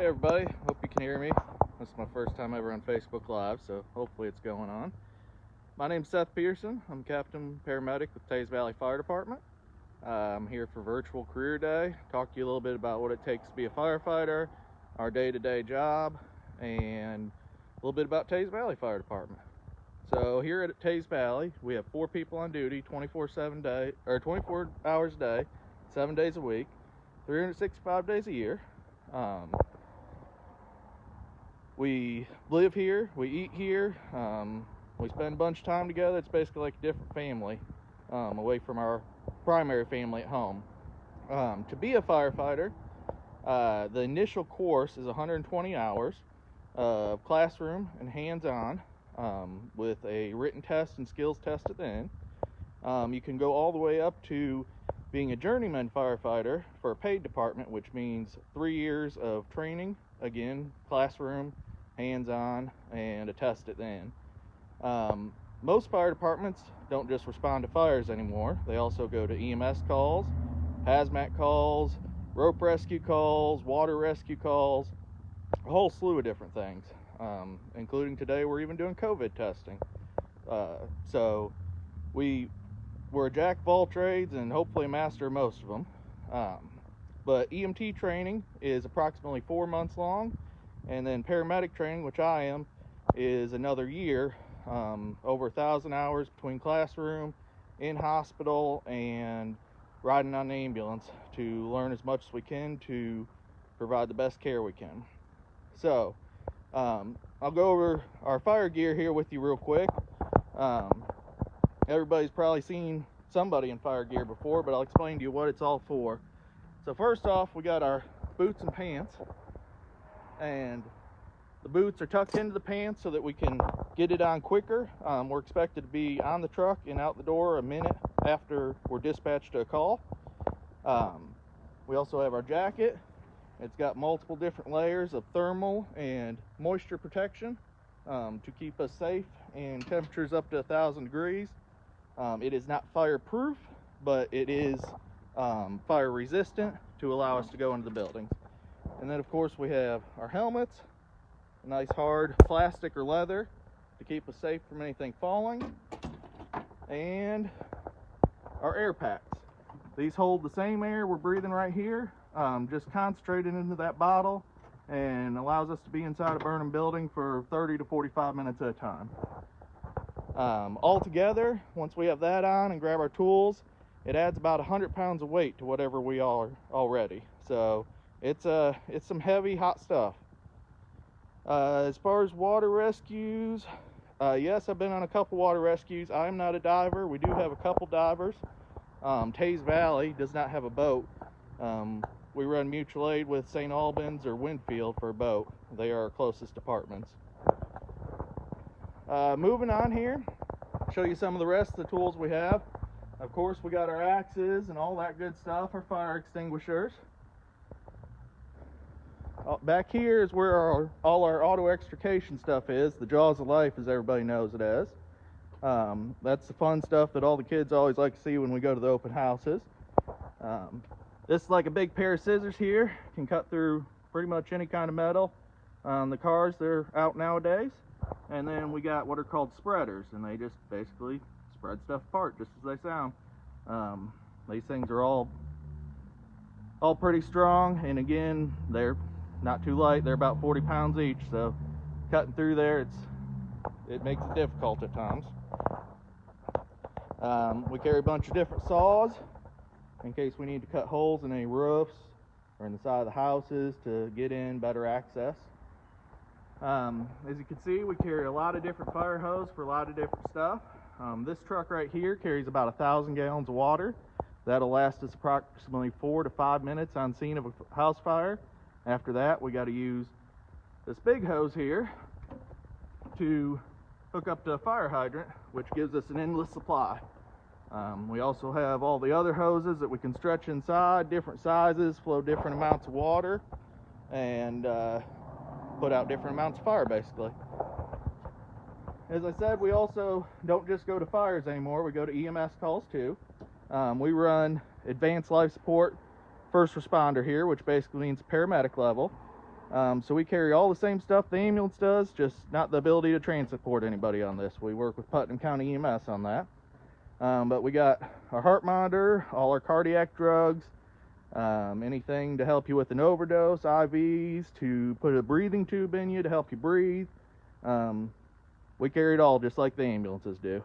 Hey everybody, hope you can hear me. This is my first time ever on Facebook Live, so hopefully it's going on. My name's Seth Pearson. I'm Captain Paramedic with Teays Valley Fire Department. I'm here for Virtual Career Day, talk to you a little bit about what it takes to be a firefighter, our day-to-day job, and a little bit about Teays Valley Fire Department. So here at Teays Valley, we have 4 people on duty 24 hours a day, 7 days a week, 365 days a year. We live here, we eat here, we spend a bunch of time together. It's basically like a different family, away from our primary family at home. To be a firefighter, the initial course is 120 hours of classroom and hands-on, with a written test and skills test at the end. You can go all the way up to being a journeyman firefighter for a paid department, which means 3 years of training, again, classroom, hands-on, and a test at the end. Most fire departments don't just respond to fires anymore. They also go to EMS calls, hazmat calls, rope rescue calls, water rescue calls, a whole slew of different things, including today we're even doing COVID testing. So we're a jack of all trades and hopefully a master of most of them. But EMT training is approximately 4 months long, and then paramedic training, which I am, is another year, over 1,000 hours between classroom, in hospital, and riding on an ambulance to learn as much as we can to provide the best care we can. So I'll go over our fire gear here with you real quick. Everybody's probably seen somebody in fire gear before, but I'll explain to you what it's all for. So first off, we got our boots and pants, and the boots are tucked into the pants so that we can get it on quicker. We're expected to be on the truck and out the door a minute after we're dispatched to a call. We also have our jacket. It's got multiple different layers of thermal and moisture protection to keep us safe in temperatures up to 1,000 degrees. It is not fireproof, but it is fire resistant to allow us to go into the buildings. And then of course we have our helmets, a nice hard plastic or leather to keep us safe from anything falling, and our air packs. These hold the same air we're breathing right here, just concentrated into that bottle, and allows us to be inside a burning building for 30 to 45 minutes at a time. All together, once we have that on and grab our tools, it adds about 100 pounds of weight to whatever we are already. So it's some heavy, hot stuff. As far as water rescues, yes, I've been on a couple water rescues. I'm not a diver. We do have a couple divers. Teays Valley does not have a boat. We run mutual aid with St. Albans or Winfield for a boat. They are our closest departments. Moving on here, show you some of the rest of the tools we have. Of course, we got our axes and all that good stuff, our fire extinguishers. Back here is where all our auto extrication stuff is, the jaws of life as everybody knows it as. That's the fun stuff that all the kids always like to see when we go to the open houses. This is like a big pair of scissors here, can cut through pretty much any kind of metal. The cars, they're out nowadays. And then we got what are called spreaders, and they just basically spread stuff apart just as they sound. These things are all pretty strong, and again, they're not too light. They're about 40 pounds each, so cutting through there, it makes it difficult at times. We carry a bunch of different saws in case we need to cut holes in any roofs or in the side of the houses to get in better access. As you can see, we carry a lot of different fire hose for a lot of different stuff. This truck right here carries about 1,000 gallons of water. That'll last us approximately 4 to 5 minutes on scene of a house fire. After that, we got to use this big hose here to hook up to a fire hydrant, which gives us an endless supply. We also have all the other hoses that we can stretch inside, different sizes, flow different amounts of water, and put out different amounts of fire, basically. As I said, we also don't just go to fires anymore. We go to EMS calls too. We run advanced life support first responder here, which basically means paramedic level. So we carry all the same stuff the ambulance does, just not the ability to transport anybody on this. We work with Putnam County EMS on that. But we got our heart monitor, all our cardiac drugs, anything to help you with an overdose, IVs, to put a breathing tube in you to help you breathe. We carry it all just like the ambulances do.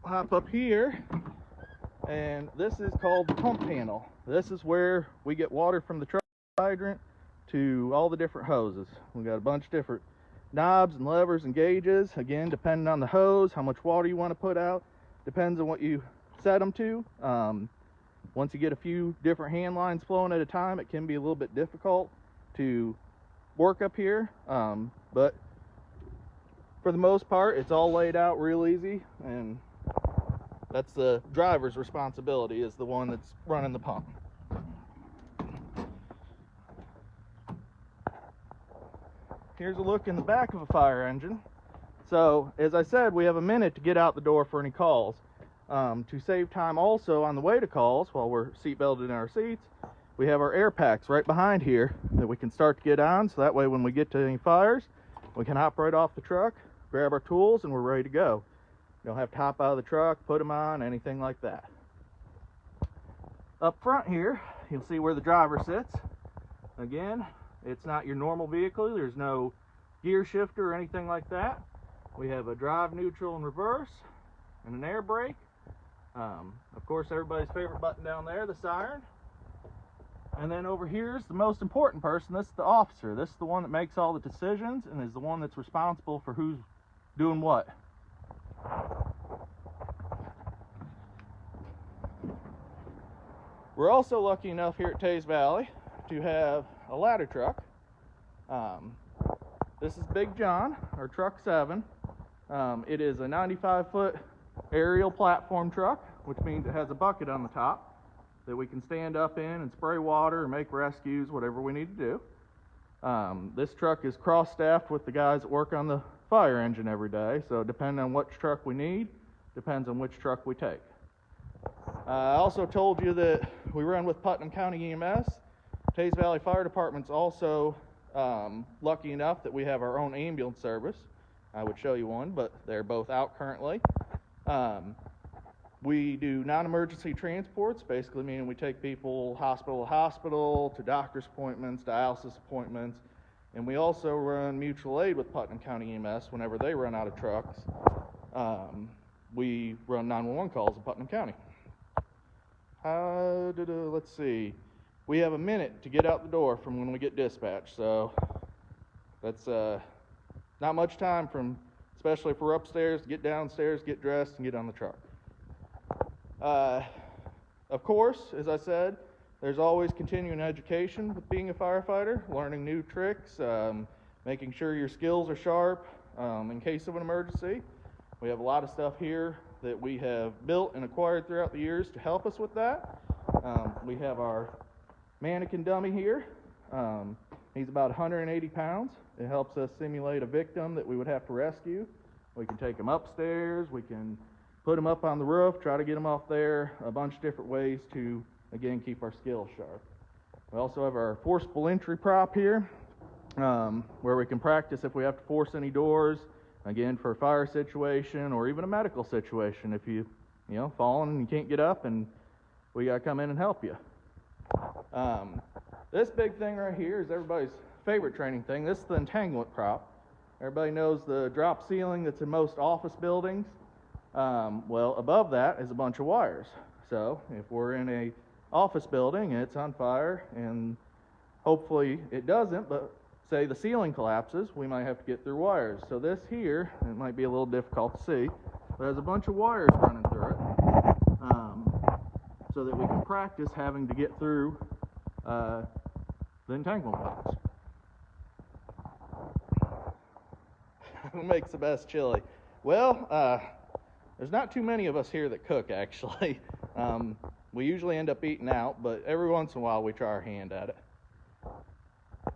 Hop up here, and this is called the pump panel. This is where we get water from the truck hydrant to all the different hoses. We got a bunch of different knobs and levers and gauges. Again, depending on the hose, how much water you want to put out, depends on what you set them to. Once you get a few different hand lines flowing at a time, it can be a little bit difficult to work up here, but for the most part, it's all laid out real easy, and that's the driver's responsibility, is the one that's running the pump. Here's a look in the back of a fire engine. So, as I said, we have a minute to get out the door for any calls. To save time also on the way to calls, while we're seatbelted in our seats, we have our air packs right behind here that we can start to get on, so that way when we get to any fires, we can hop right off the truck, grab our tools, and we're ready to go. You don't have to hop out of the truck, put them on, anything like that. Up front here, you'll see where the driver sits. Again, it's not your normal vehicle. There's no gear shifter or anything like that. We have a drive, neutral, and reverse, and an air brake. Of course, everybody's favorite button down there, the siren. And then over here is the most important person. This is the officer. This is the one that makes all the decisions and is the one that's responsible for who's doing what. We're also lucky enough here at Teays Valley to have a ladder truck. This is Big John, or Truck 7. It is a 95-foot aerial platform truck, which means it has a bucket on the top that we can stand up in and spray water or make rescues, whatever we need to do. This truck is cross-staffed with the guys that work on the fire engine every day, so depending on which truck we need, depends on which truck we take. I also told you that we run with Putnam County EMS. Teays Valley Fire Department's also lucky enough that we have our own ambulance service. I would show you one, but they're both out currently. We do non-emergency transports, basically meaning we take people hospital to hospital, to doctor's appointments, dialysis appointments, and we also run mutual aid with Putnam County EMS whenever they run out of trucks. We run 911 calls in Putnam County. Let's see. We have a minute to get out the door from when we get dispatched, so that's not much time from, especially if we're upstairs, to get downstairs, get dressed, and get on the truck. Of course, as I said, there's always continuing education with being a firefighter, learning new tricks, making sure your skills are sharp in case of an emergency. We have a lot of stuff here that we have built and acquired throughout the years to help us with that. We have our mannequin dummy here. He's about 180 pounds. It helps us simulate a victim that we would have to rescue. We can take him upstairs, we can put him up on the roof, try to get him off there, a bunch of different ways to, again, keep our skills sharp. We also have our forcible entry prop here, where we can practice if we have to force any doors, again, for a fire situation or even a medical situation. If you fallen and you can't get up, and we got to come in and help you. This big thing right here is everybody's favorite training thing. This is the entanglement prop. Everybody knows the drop ceiling that's in most office buildings. Well, above that is a bunch of wires. So if we're in a office building and it's on fire, and hopefully it doesn't, but say the ceiling collapses, we might have to get through wires. So this here, it might be a little difficult to see, but there's a bunch of wires running through it, so that we can practice having to get through the entanglement box. Who makes the best chili? Well, there's not too many of us here that cook, actually. We usually end up eating out, but every once in a while we try our hand at it.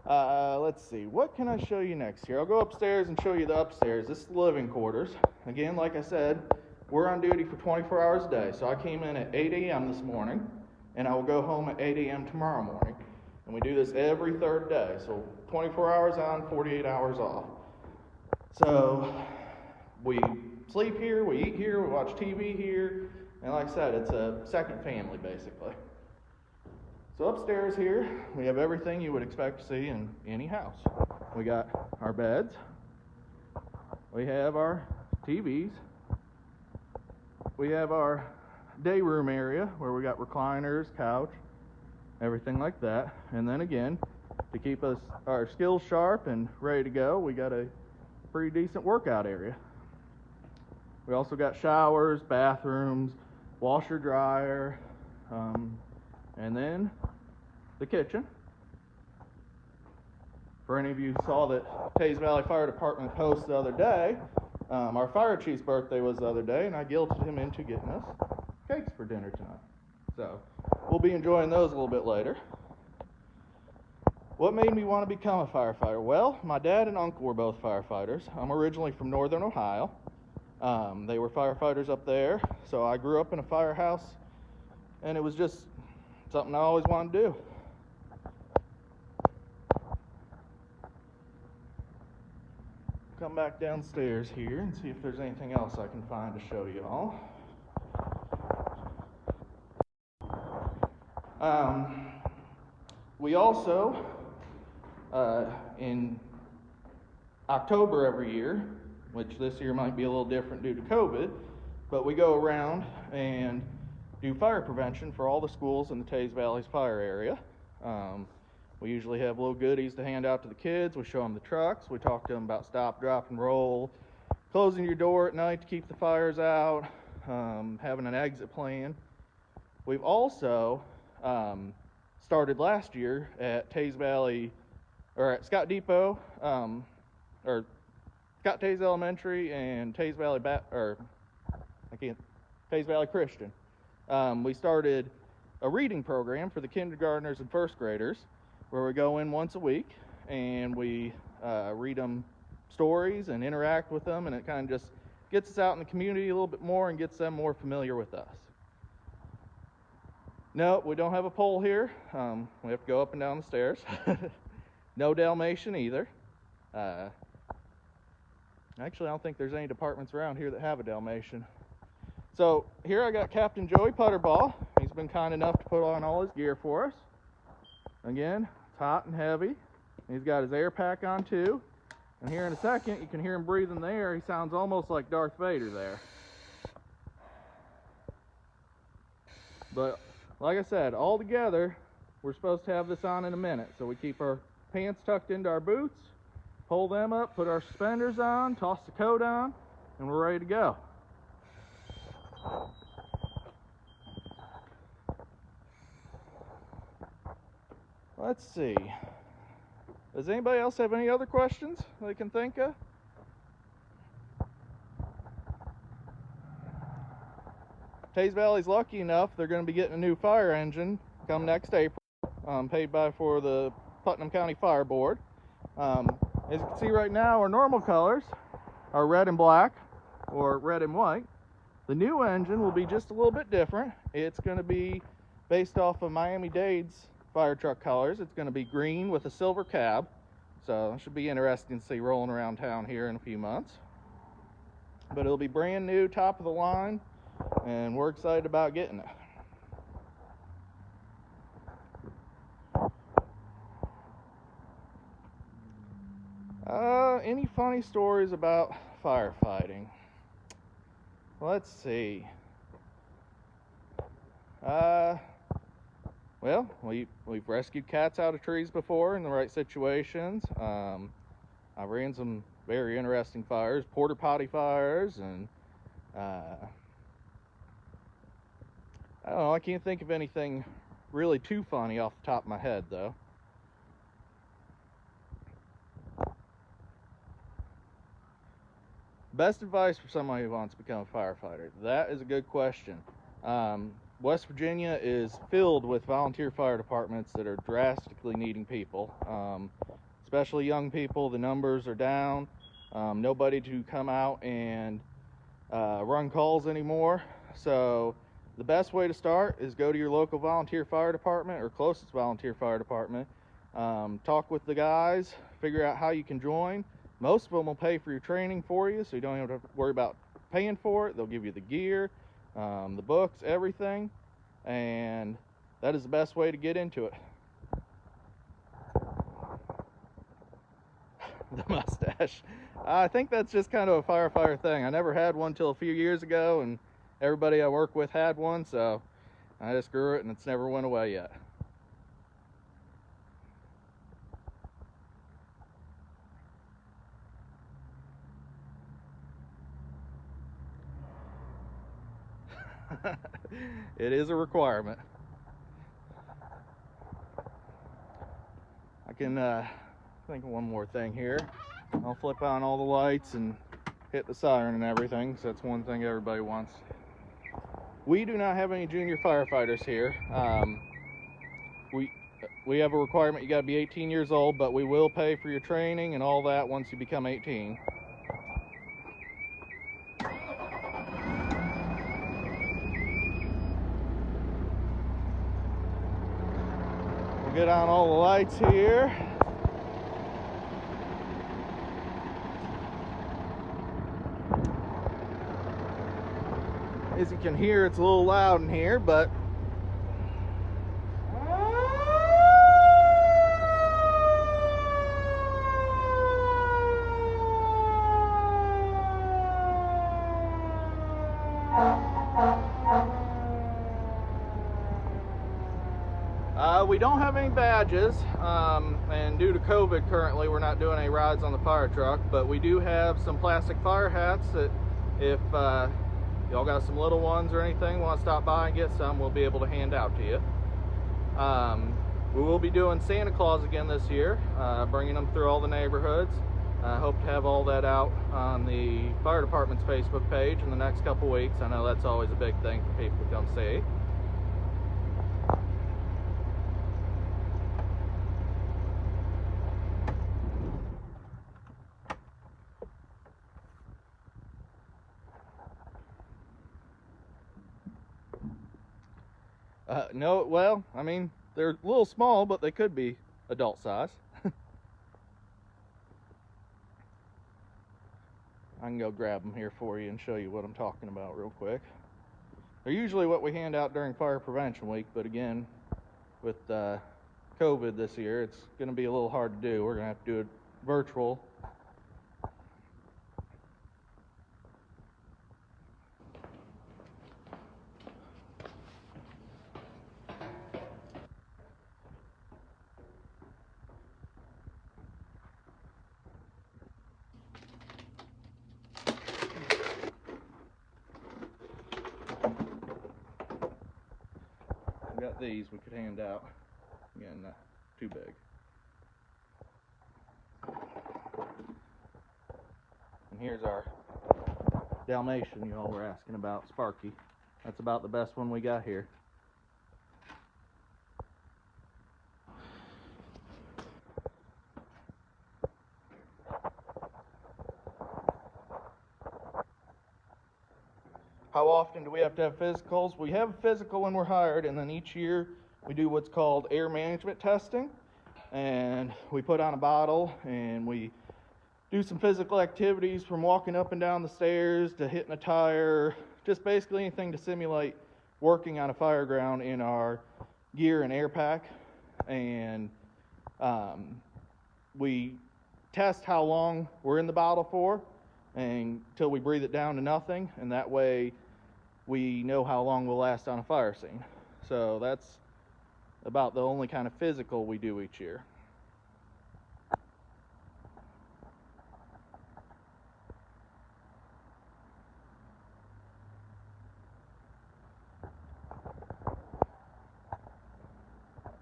Let's see, what can I show you next here? I'll go upstairs and show you the upstairs. This is the living quarters. Again, like I said, we're on duty for 24 hours a day. So I came in at 8 a.m. this morning, and I will go home at 8 a.m. tomorrow morning. And we do this every third day. So 24 hours on, 48 hours off. So we sleep here, we eat here, we watch TV here, and like I said, it's a second family basically. So upstairs here, we have everything you would expect to see in any house. We got our beds, we have our TVs, we have our day room area where we got recliners, couch, everything like that. And then again, to keep our skills sharp and ready to go, we got a pretty decent workout area. We also got showers, bathrooms, washer, dryer, and then the kitchen. For any of you who saw that Teays Valley Fire Department post the other day, our fire chief's birthday was the other day, and I guilted him into getting us cakes for dinner tonight. So we'll be enjoying those a little bit later. What made me want to become a firefighter? Well, my dad and uncle were both firefighters. I'm originally from northern Ohio. They were firefighters up there, so I grew up in a firehouse, and it was just something I always wanted to do. Come back downstairs here and see if there's anything else I can find to show you all. We also, in October every year, which this year might be a little different due to COVID, but we go around and do fire prevention for all the schools in the Teays Valley's fire area. We usually have little goodies to hand out to the kids. We show them the trucks. We talk to them about stop, drop, and roll, closing your door at night to keep the fires out, having an exit plan. We've also started last year at Teays Valley, or at Scott Depot, or Scott Teays Elementary and Teays Valley Teays Valley Christian. We started a reading program for the kindergartners and first graders, where we go in once a week and we read them stories and interact with them, and it kind of just gets us out in the community a little bit more and gets them more familiar with us. No, we don't have a pole here. We have to go up and down the stairs. No Dalmatian either. Actually, I don't think there's any departments around here that have a Dalmatian. So here I got Captain Joey Putterball. He's been kind enough to put on all his gear for us. Again, it's hot and heavy. He's got his air pack on too. And here in a second, you can hear him breathing the air. He sounds almost like Darth Vader there. But like I said, all together, we're supposed to have this on in a minute. So we keep our pants tucked into our boots, pull them up, put our suspenders on, toss the coat on, and we're ready to go. Let's see. Does anybody else have any other questions they can think of? Teays Valley's lucky enough, they're going to be getting a new fire engine come next April, paid for the Putnam County Fire Board. As you can see right now, our normal colors are red and black, or red and white. The new engine will be just a little bit different. It's going to be based off of Miami-Dade's fire truck colors. It's going to be green with a silver cab. So it should be interesting to see rolling around town here in a few months. But it'll be brand new, top of the line, and we're excited about getting it. Any funny stories about firefighting? Let's see. Well, we've rescued cats out of trees before in the right situations. I ran some very interesting fires, porta potty fires, and I don't know, I can't think of anything really too funny off the top of my head though. Best advice for somebody who wants to become a firefighter? That is a good question. West Virginia is filled with volunteer fire departments that are drastically needing people, especially young people. The numbers are down. Nobody to come out and run calls anymore. So the best way to start is go to your local volunteer fire department or closest volunteer fire department. Talk with the guys, figure out how you can join. Most of them will pay for your training for you, so you don't even have to worry about paying for it. They'll give you the gear, the books, everything, and that is the best way to get into it. The mustache. I think that's just kind of a firefighter thing. I never had one till a few years ago, and everybody I work with had one, so I just grew it and it's never went away yet. It is a requirement. I can think of one more thing here. I'll flip on all the lights and hit the siren and everything, so that's one thing everybody wants. We do not have any junior firefighters here. We have a requirement you got to be 18 years old, but we will pay for your training and all that once you become 18. We'll get on all the lights here. As you can hear, it's a little loud in here, but we don't have any badges, and due to COVID currently we're not doing any rides on the fire truck, but we do have some plastic fire hats that if y'all got some little ones or anything, want to stop by and get some, we'll be able to hand out to you. We will be doing Santa Claus again this year, bringing them through all the neighborhoods. I hope to have all that out on the fire department's Facebook page in the next couple weeks. I know that's always a big thing for people to come see. No, well, I mean, they're a little small, but they could be adult size. I can go grab them here for you and show you what I'm talking about real quick. They're usually what we hand out during Fire Prevention Week, but again, with COVID this year, it's going to be a little hard to do. We're going to have to do it virtual. We got these we could hand out. Again, not too big. And here's our Dalmatian you all were asking about, Sparky. That's about the best one we got here. How often do we have to have physicals? We have a physical when we're hired, and then each year we do what's called air management testing. And we put on a bottle and we do some physical activities from walking up and down the stairs to hitting a tire, just basically anything to simulate working on a fire ground in our gear and air pack. And we test how long we're in the bottle for until we breathe it down to nothing, and that way we know how long we'll last on a fire scene. So that's about the only kind of physical we do each year.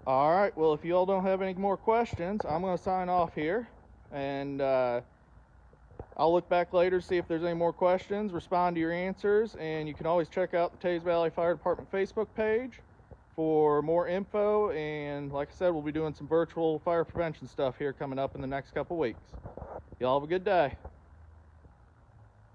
All right, well, if you all don't have any more questions, I'm going to sign off here, and I'll look back later to see if there's any more questions, respond to your answers, and you can always check out the Teays Valley Fire Department Facebook page for more info. And like I said, we'll be doing some virtual fire prevention stuff here coming up in the next couple weeks. Y'all have a good day.